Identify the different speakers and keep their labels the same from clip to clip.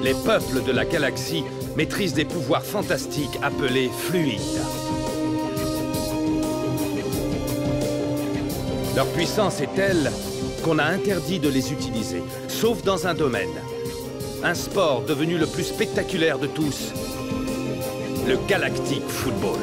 Speaker 1: Les peuples de la galaxie maîtrisent des pouvoirs fantastiques appelés fluides. Leur puissance est telle qu'on a interdit de les utiliser, sauf dans un domaine. Un sport devenu le plus spectaculaire de tous, le Galactic Football.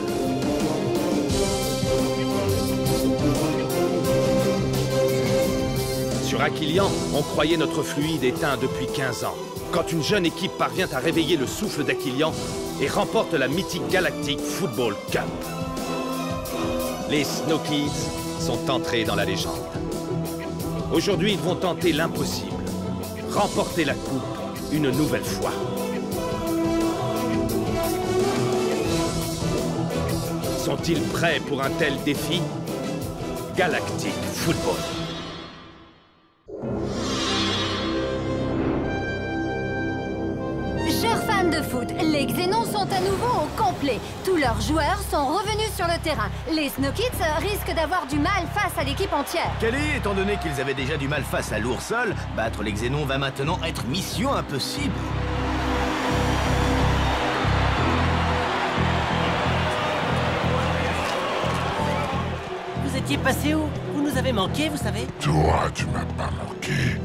Speaker 1: Sur Aquilian, on croyait notre fluide éteint depuis 15 ans. Quand une jeune équipe parvient à réveiller le souffle d'Aquilian et remporte la mythique Galactic Football Cup. Les Snow Kids sont entrés dans la légende. Aujourd'hui, ils vont tenter l'impossible. Remporter la coupe une nouvelle fois. Sont-ils prêts pour un tel défi? Galactic Football.
Speaker 2: Chers fans de foot, les Xénons sont à nouveau au complet. Tous leurs joueurs sont revenus sur le terrain. Les Snow Kids risquent d'avoir du mal face à l'équipe entière.
Speaker 3: Kelly, étant donné qu'ils avaient déjà du mal face à l'Oursol, battre les Xénons va maintenant être mission impossible.
Speaker 4: Vous étiez passé où? Vous nous avez manqué, vous savez?
Speaker 5: Toi, tu m'as pas manqué.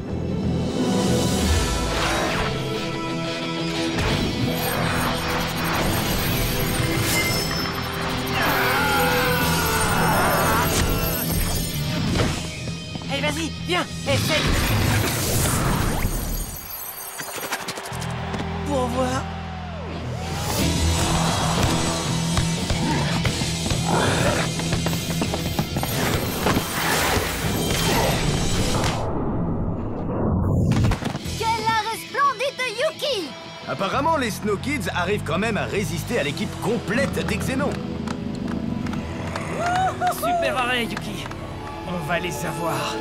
Speaker 4: Hey, vas-y, viens, essaye. Pour voir.
Speaker 3: Apparemment, les Snow Kids arrivent quand même à résister à l'équipe complète des Xénons.
Speaker 4: Super arrêt, Yuki. On va les avoir.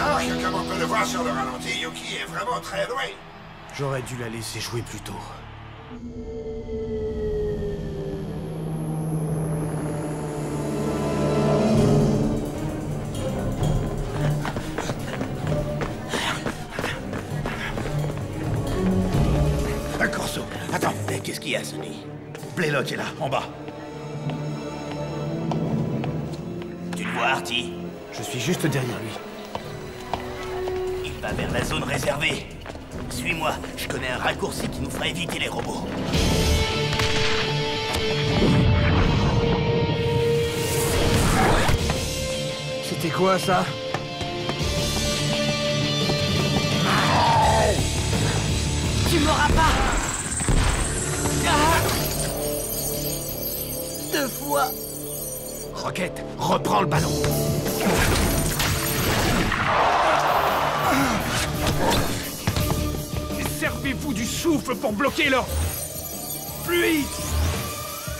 Speaker 5: Alors que comme on peut le voir sur le ralenti, Yuki est vraiment très loin.
Speaker 3: J'aurais dû la laisser jouer plus tôt.
Speaker 5: Corso, attends, qu'est-ce qu'il y a, Sonny? Playlock est là, en bas.
Speaker 3: Tu le vois, Artie?
Speaker 6: Je suis juste derrière lui.
Speaker 3: Il va vers la zone réservée. Suis-moi, je connais un raccourci qui nous fera éviter les robots.
Speaker 6: C'était quoi, ça?
Speaker 4: Tu m'auras pas. Ah. 2 fois.
Speaker 5: Rocket, reprends le ballon. Servez-vous du souffle pour bloquer leur fluide.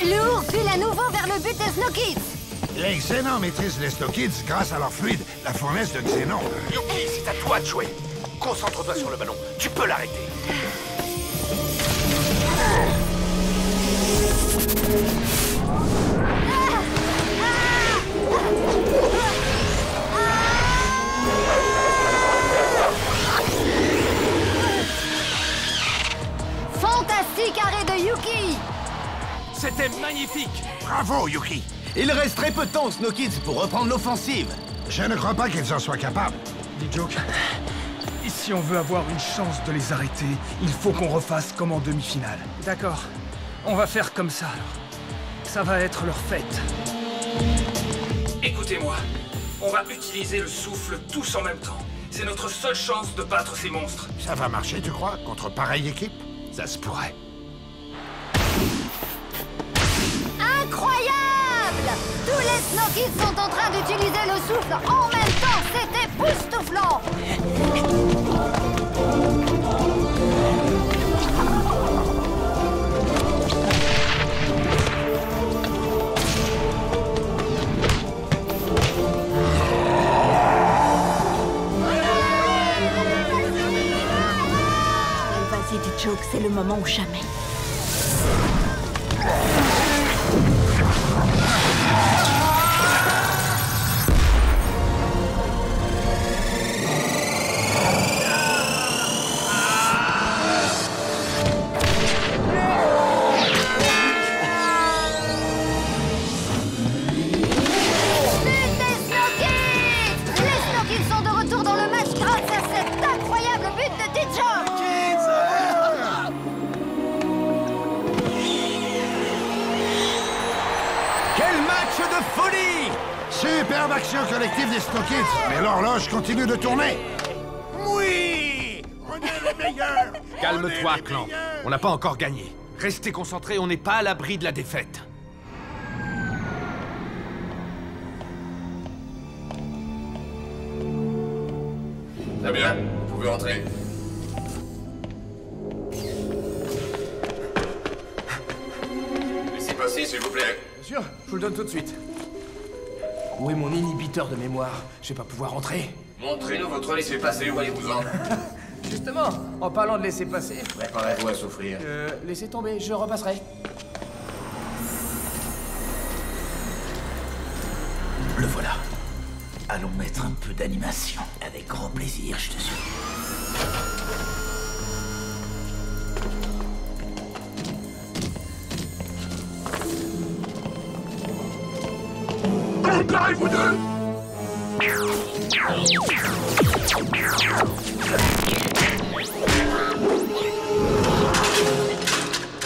Speaker 2: L'ours file à nouveau vers le but des Snow Kids.
Speaker 5: Les Xénons maîtrisent les Snow Kids grâce à leur fluide, la fournaise de Xénon. Yuki, c'est à toi de jouer. Concentre-toi sur le ballon. Tu peux l'arrêter.
Speaker 2: Fantastique arrêt de Yuki.
Speaker 5: C'était magnifique. Bravo, Yuki.
Speaker 3: Il reste très peu de temps aux Snow Kids pour reprendre l'offensive.
Speaker 5: Je ne crois pas qu'ils en soient capables.
Speaker 6: Dis Joke, si on veut avoir une chance de les arrêter, il faut qu'on refasse comme en demi-finale. D'accord. On va faire comme ça, alors. Ça va être leur fête.
Speaker 7: Écoutez-moi, on va utiliser le souffle tous en même temps. C'est notre seule chance de battre ces monstres.
Speaker 5: Ça va marcher, tu crois, contre pareille équipe? Ça se pourrait.
Speaker 2: Incroyable! Tous les Snow Kids sont en train d'utiliser le souffle en même temps. C'est époustouflant!
Speaker 8: Vas-y, dit Joke, c'est le moment ou jamais.
Speaker 5: Super d'action collective des Snow Kids, mais l'horloge continue de tourner.
Speaker 9: Oui! On est les meilleurs!
Speaker 1: Calme-toi, clan. On n'a pas encore gagné. Restez concentrés, on n'est pas à l'abri de la défaite.
Speaker 10: Très bien, vous pouvez entrer. Laissez passer, s'il vous plaît.
Speaker 9: Bien sûr, je vous le donne tout de suite. Où est mon inhibiteur de mémoire? Je vais pas pouvoir rentrer.
Speaker 10: Montrez-nous votre laissez-passer, où allez-vous-en?
Speaker 9: Justement, en parlant de laisser passer...
Speaker 10: Préparez-vous à souffrir.
Speaker 9: Laissez tomber, je repasserai.
Speaker 3: Le voilà. Allons mettre un peu d'animation. Avec grand plaisir, je te suis.
Speaker 5: Comparez-vous deux.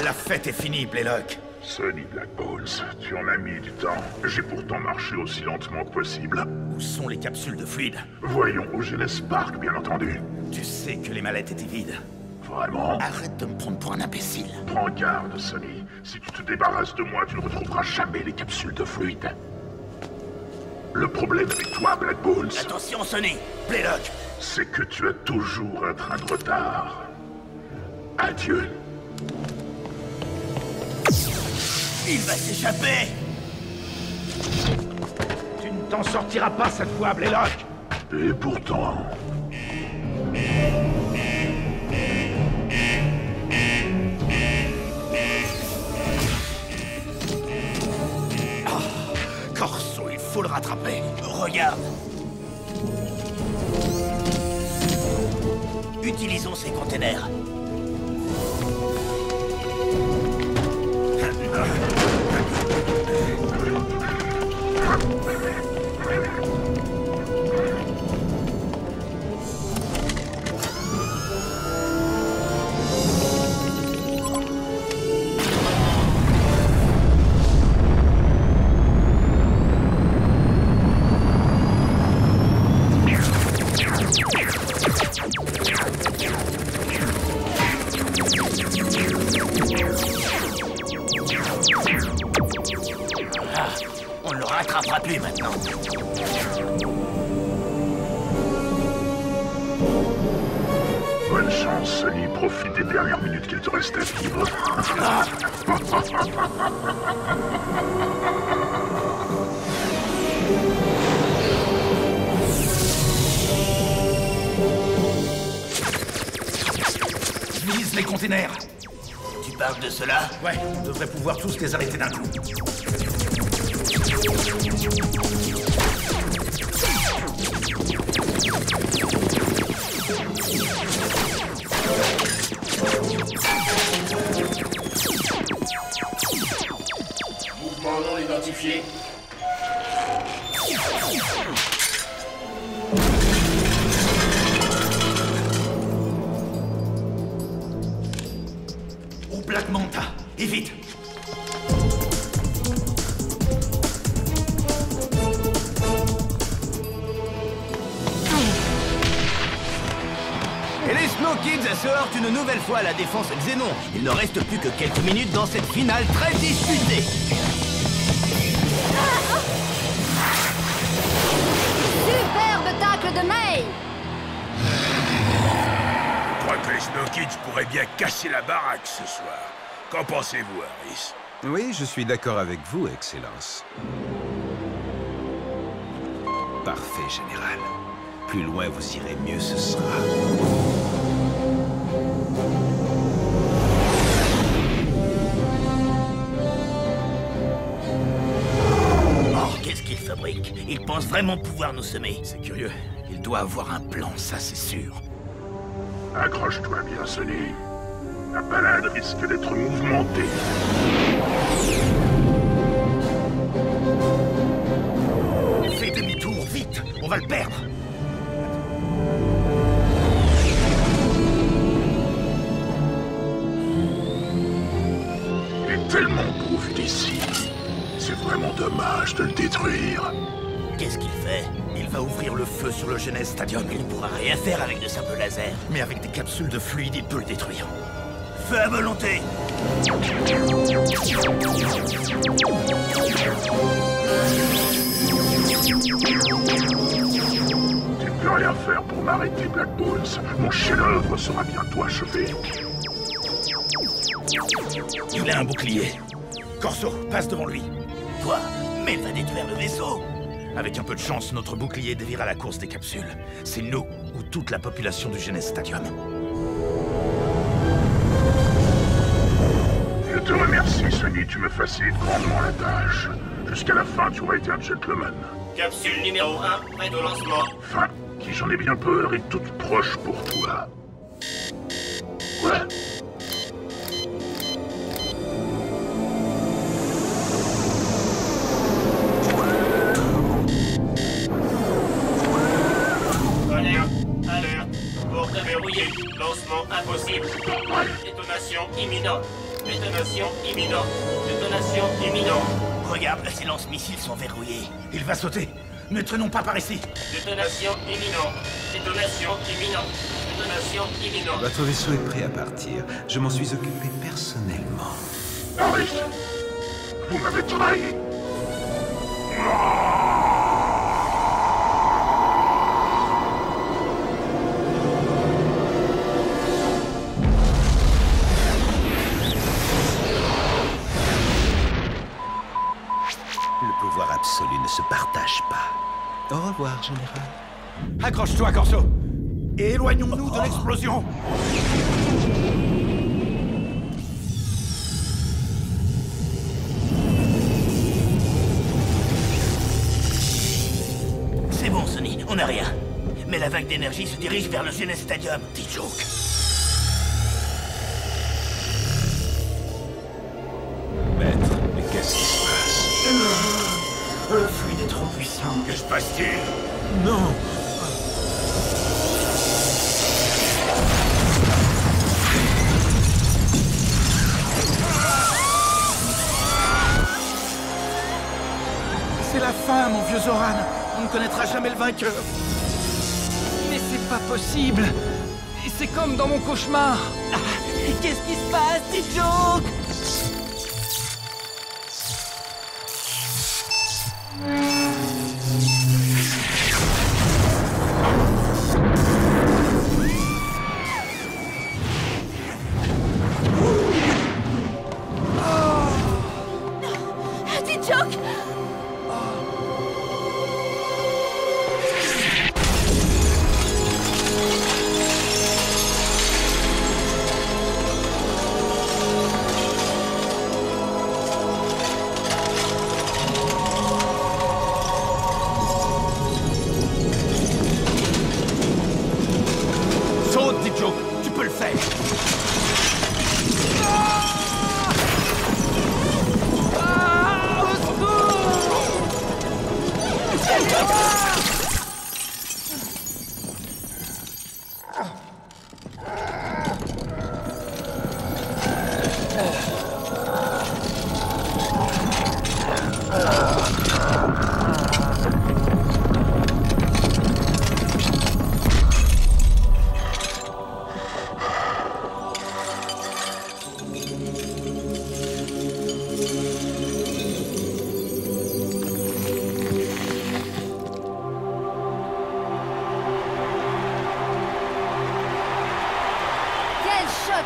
Speaker 3: La fête est finie, Blaylock.
Speaker 11: Sonny Black Bones, tu en as mis du temps. J'ai pourtant marché aussi lentement que possible.
Speaker 3: Où sont les capsules de fluide?
Speaker 11: Voyons, au Genesis Park, bien entendu.
Speaker 3: Tu sais que les mallettes étaient vides.
Speaker 11: Vraiment?
Speaker 3: Arrête de me prendre pour un imbécile.
Speaker 11: Prends garde, Sonny. Si tu te débarrasses de moi, tu ne retrouveras jamais les capsules de fluide. Le problème avec toi, Black Bones...
Speaker 3: Attention, Sonny! Blaylock!
Speaker 11: C'est que tu as toujours un train de retard. Adieu.
Speaker 3: Il va s'échapper!
Speaker 5: Tu ne t'en sortiras pas cette fois, Blaylock.
Speaker 11: Et pourtant...
Speaker 3: Corso, il faut le rattraper. Regarde. Utilisons ces containers. On ne le rattrapera plus maintenant.
Speaker 11: Bonne chance, Sonny. Profite des dernières minutes qu'il te reste à vivre.
Speaker 3: Vise les containers. Tu parles de cela? Ouais, on devrait pouvoir tous les arrêter d'un coup.
Speaker 10: Mouvement non identifié.
Speaker 3: Au Black Manta, et vite! Et les Snow Kids se heurtent une nouvelle fois à la défense Xénon. Il ne reste plus que quelques minutes dans cette finale très disputée.
Speaker 2: Superbe tacle de May!
Speaker 5: Je crois que les Snow Kids pourraient bien casser la baraque ce soir. Qu'en pensez-vous, Harris?
Speaker 12: Oui, je suis d'accord avec vous, Excellence. Parfait, Général. Plus loin vous irez, mieux ce sera.
Speaker 3: Oh, qu'est-ce qu'il fabrique? Il pense vraiment pouvoir nous semer. C'est curieux. Il doit avoir un plan, ça c'est sûr.
Speaker 11: Accroche-toi bien, Sonny. La balade risque d'être mouvementée.
Speaker 3: Fais demi-tour, vite! On va le perdre!
Speaker 11: Il est tellement beau vu d'ici. C'est vraiment dommage de le détruire.
Speaker 3: Qu'est-ce qu'il fait? Il va ouvrir le feu sur le Genes Stadium. Il ne pourra rien faire avec de simples lasers. Mais avec des capsules de fluide, il peut le détruire. Feu à volonté!
Speaker 11: Tu ne peux rien faire pour m'arrêter, Black Bones. Mon chef-d'œuvre sera bientôt achevé.
Speaker 3: Il a un bouclier. Corso, passe devant lui. Toi, mais va détruire le vaisseau. Avec un peu de chance, notre bouclier déviera la course des capsules. C'est nous ou toute la population du Genes Stadium.
Speaker 11: Je te remercie, Sonny. Tu me facilites grandement la tâche. Jusqu'à la fin, tu auras été un gentleman.
Speaker 10: Capsule numéro 1, prête au lancement.
Speaker 11: Enfin, qui j'en ai bien peur, est toute proche pour toi. Quoi?
Speaker 10: Alerte. Porte verrouillée. Lancement impossible. Détonation imminente. Détonation imminente. Détonation imminente.
Speaker 3: Regarde, ces lance-missiles sont verrouillés. Il va sauter. Ne traînons pas par ici.
Speaker 10: Détonation imminente. Détonation imminente. Détonation imminente.
Speaker 12: Votre vaisseau est prêt à partir. Je m'en suis occupé personnellement.
Speaker 11: Harris, vous m'avez trahi.
Speaker 12: Le pouvoir absolu ne se partage pas. Au revoir, général.
Speaker 3: Accroche-toi, Corso. Et éloignons-nous de l'explosion. C'est bon, Sonny, on n'a rien. Mais la vague d'énergie se dirige vers le Genes Stadium, dit Joke.
Speaker 12: Maître, mais qu'est-ce qui se passe?
Speaker 3: Le fluide est trop puissant.
Speaker 11: Que se passe-t-il?
Speaker 12: Non!
Speaker 3: C'est la fin, mon vieux Zoran. On ne connaîtra jamais le vainqueur.
Speaker 6: Mais c'est pas possible. Et c'est comme dans mon cauchemar.
Speaker 4: Qu'est-ce qui se passe, dit Joke?
Speaker 8: Dit Joke!
Speaker 3: Saute, dit Joke. Tu peux le faire.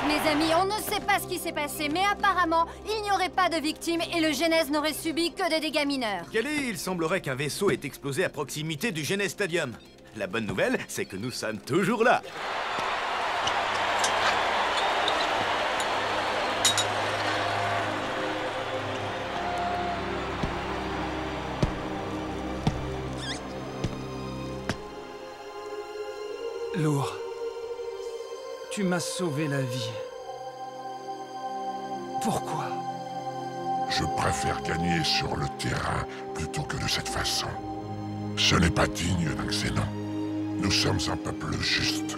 Speaker 2: Mes amis, on ne sait pas ce qui s'est passé, mais apparemment, il n'y aurait pas de victimes et le Genes n'aurait subi que de dégâts mineurs.
Speaker 3: Kelly, il semblerait qu'un vaisseau ait explosé à proximité du Genes Stadium. La bonne nouvelle, c'est que nous sommes toujours là.
Speaker 6: Lourd. Tu m'as sauvé la vie. Pourquoi?
Speaker 11: Je préfère gagner sur le terrain plutôt que de cette façon. Ce n'est pas digne d'un Xénon. Nous sommes un peuple juste.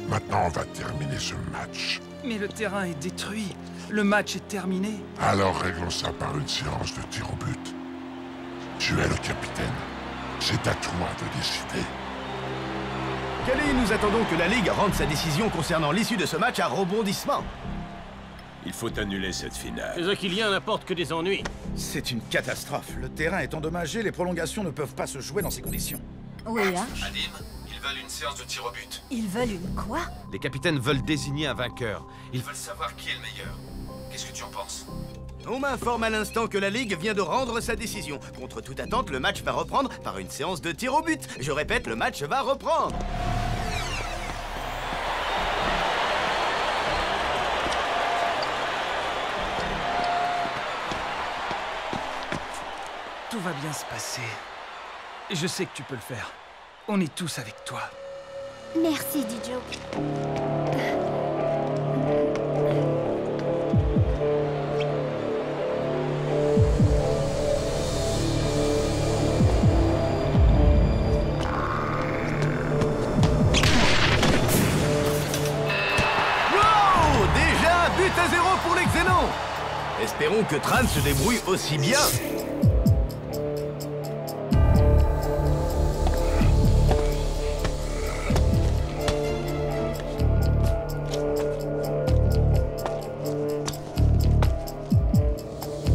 Speaker 11: Maintenant, on va terminer ce match.
Speaker 6: Mais le terrain est détruit. Le match est terminé.
Speaker 11: Alors réglons ça par une séance de tir au but. Tu es le capitaine. C'est à toi de décider.
Speaker 13: Kelly, nous attendons que la Ligue rende sa décision concernant l'issue de ce match à rebondissement.
Speaker 14: Il faut annuler cette finale.
Speaker 4: Les Aquiliens n'apportent que des ennuis.
Speaker 3: C'est une catastrophe. Le terrain est endommagé, les prolongations ne peuvent pas se jouer dans ces conditions.
Speaker 2: Oui, Arch.
Speaker 14: Adim, ils veulent une séance de tir au but.
Speaker 2: Ils veulent une quoi?
Speaker 1: Les capitaines veulent désigner un vainqueur.
Speaker 14: Ils veulent savoir qui est le meilleur. Qu'est-ce que tu en penses?
Speaker 13: On m'informe à l'instant que la Ligue vient de rendre sa décision. Contre toute attente, le match va reprendre par une séance de tir au but. Je répète, le match va reprendre.
Speaker 6: Tout va bien se passer. Et je sais que tu peux le faire. On est tous avec toi.
Speaker 2: Merci, D-Joke.
Speaker 13: Wow! Déjà, but à 0 pour les Xénons. Espérons que Tran se débrouille aussi bien.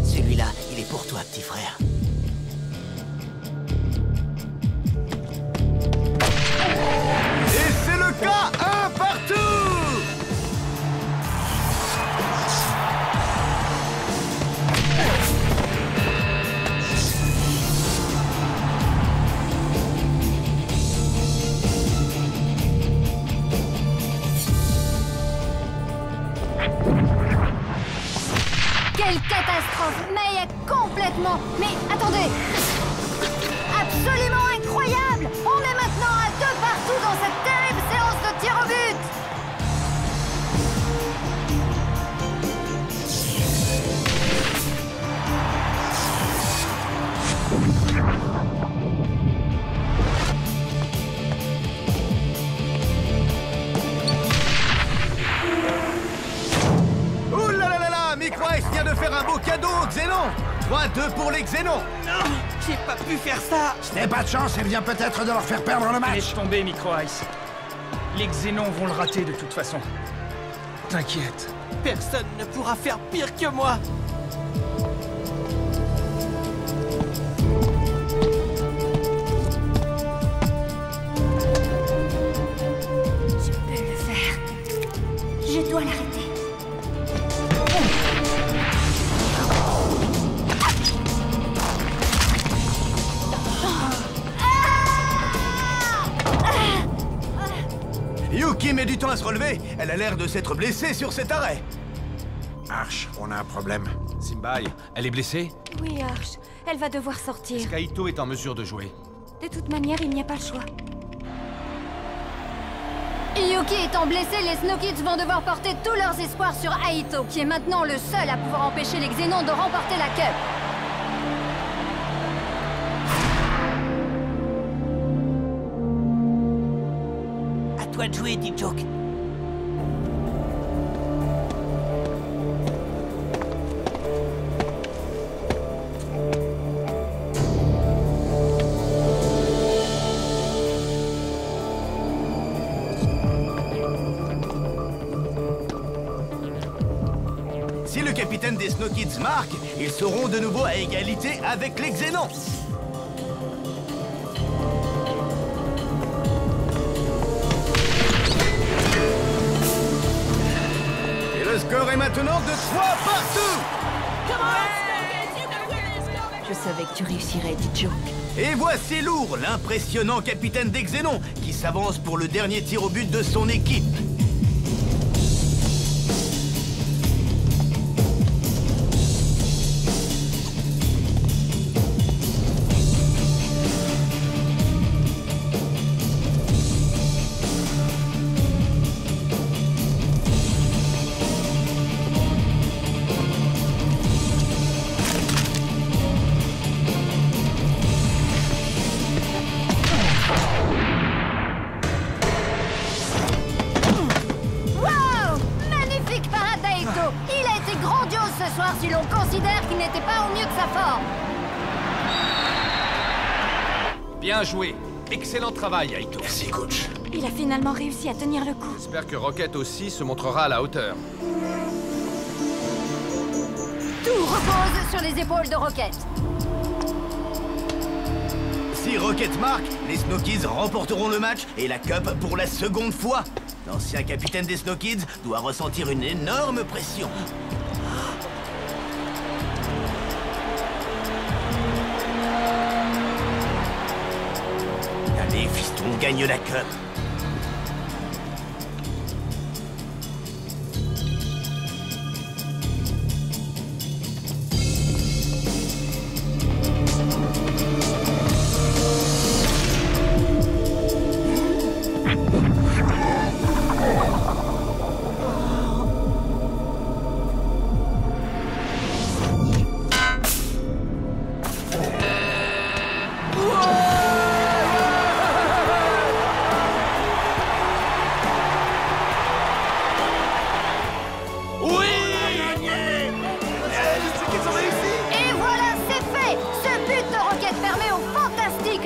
Speaker 4: Celui-là, il est pour toi, petit frère.
Speaker 13: Et c'est le cas, un partout.
Speaker 2: Quelle catastrophe! May est complètement... Mais attendez! Absolument incroyable! On est maintenant à 2 partout dans cette terrible séance de tir au but!
Speaker 13: Ouh là là là là, Mick Rice vient de faire un beau cadeau aux Xénons. 3-2 pour les Xénons.
Speaker 4: Non, j'ai pas pu faire ça.
Speaker 5: Si t'as pas de chance, il vient peut-être de leur faire perdre le match.
Speaker 6: Laisse tomber, Micro Ice. Les Xénons vont le rater de toute façon. T'inquiète.
Speaker 4: Personne ne pourra faire pire que moi.
Speaker 2: Je peux le faire. Je dois l'arrêter.
Speaker 13: Yuki met du temps à se relever. Elle a l'air de s'être blessée sur cet arrêt.
Speaker 5: Arch, on a un problème.
Speaker 1: Simbai, elle est blessée?
Speaker 2: Oui, Arch. Elle va devoir sortir.
Speaker 1: Est-ce qu'Aito est en mesure de jouer?
Speaker 2: De toute manière, il n'y a pas le choix. Yuki étant blessé, les Snow Kids vont devoir porter tous leurs espoirs sur Aito, qui est maintenant le seul à pouvoir empêcher les Xénons de remporter la Cup.
Speaker 4: À toi de jouer, D-Joke.
Speaker 13: Si le capitaine des Snow Kids marque, ils seront de nouveau à égalité avec les Xénons. Et le score est maintenant de 3 partout.
Speaker 8: Je savais que tu réussirais, D-Joke.
Speaker 13: Et voici lourd, l'impressionnant capitaine des Xénons, qui s'avance pour le dernier tir au but de son équipe.
Speaker 2: Ce soir, si l'on considère qu'il n'était pas au mieux de sa forme.
Speaker 1: Bien joué. Excellent travail, Aito.
Speaker 3: Merci, coach.
Speaker 2: Il a finalement réussi à tenir le coup.
Speaker 1: J'espère que Rocket aussi se montrera à la hauteur.
Speaker 2: Tout repose sur les épaules de Rocket.
Speaker 13: Si Rocket marque, les Snow Kids remporteront le match et la Cup pour la seconde fois. L'ancien capitaine des Snow Kids doit ressentir une énorme pression. Allez, fiston, gagne la Cup.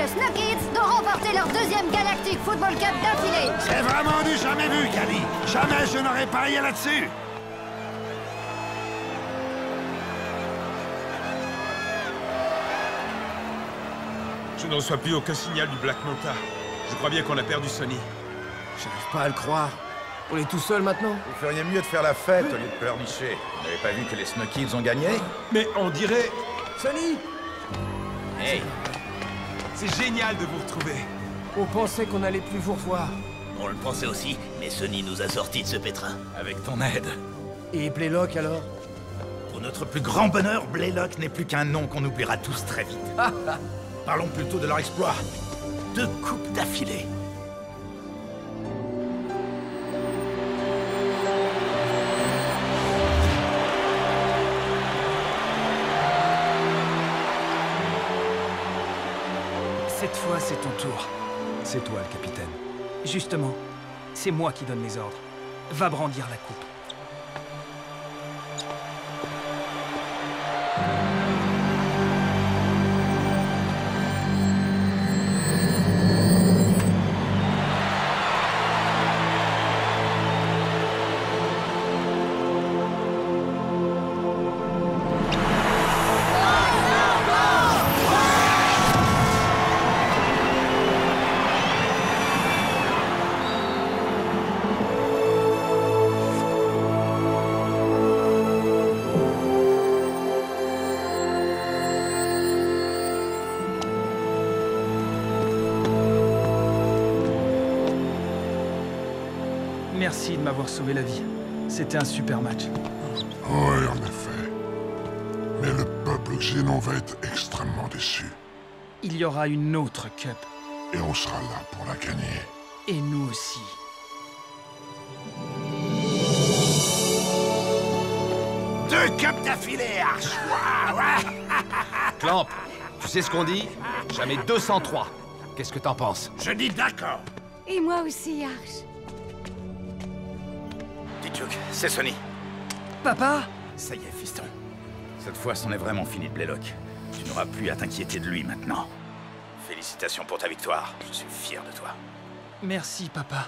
Speaker 2: Snow Kids de remporter leur deuxième Galactic Football Cup d'affilée.
Speaker 5: C'est vraiment du jamais vu, Cali. Jamais je n'aurais parié là-dessus.
Speaker 14: Je ne reçois plus aucun signal du Black Manta. Je crois bien qu'on a perdu Sonny.
Speaker 9: J'arrive pas à le croire. On est tout seul maintenant?
Speaker 3: Vous feriez mieux de faire la fête au lieu de pleurnicher. Vous n'avez pas vu que les Snow Kids ont gagné?
Speaker 14: Mais on dirait...
Speaker 9: Sonny!
Speaker 13: Hey!
Speaker 14: C'est génial de vous retrouver.
Speaker 9: On pensait qu'on allait plus vous revoir.
Speaker 13: On le pensait aussi, mais Sonny nous a sortis de ce pétrin.
Speaker 3: Avec ton aide.
Speaker 9: Et Blaylock alors?
Speaker 3: Pour notre plus grand bonheur, Blaylock n'est plus qu'un nom qu'on oubliera tous très vite. Parlons plutôt de leur exploit. 2 coupes d'affilée.
Speaker 6: Cette fois, c'est ton tour.
Speaker 9: C'est toi le capitaine.
Speaker 6: Justement, c'est moi qui donne les ordres. Va brandir la coupe. Merci de m'avoir sauvé la vie. C'était un super match.
Speaker 11: Oui, en effet. Mais le peuple xénon va être extrêmement déçu.
Speaker 6: Il y aura une autre Cup.
Speaker 11: Et on sera là pour la gagner.
Speaker 6: Et nous aussi.
Speaker 5: Deux cups d'affilée, Arch.
Speaker 1: Clamp, tu sais ce qu'on dit? Jamais 203. Qu'est-ce que t'en penses?
Speaker 5: Je dis d'accord.
Speaker 2: Et moi aussi, Arch.
Speaker 3: Dijuk, c'est Sonny.
Speaker 6: Papa?
Speaker 3: Ça y est, fiston. Cette fois, c'en est vraiment fini de Blaylock. Tu n'auras plus à t'inquiéter de lui maintenant. Félicitations pour ta victoire. Je suis fier de toi.
Speaker 6: Merci, papa.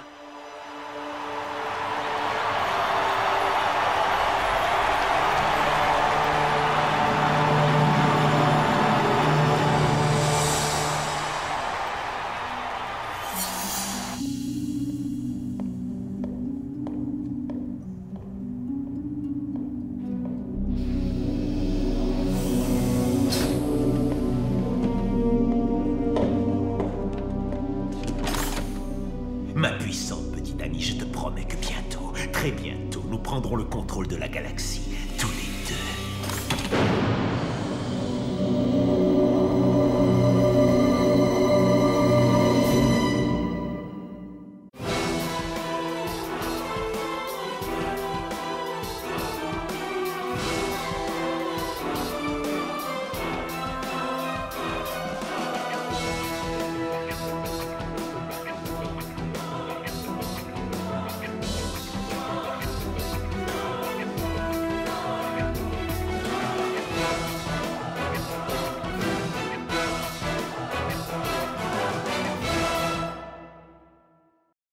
Speaker 12: Ma puissante petite amie, je te promets que bientôt, très bientôt, nous prendrons le contrôle de la galaxie, tous les deux.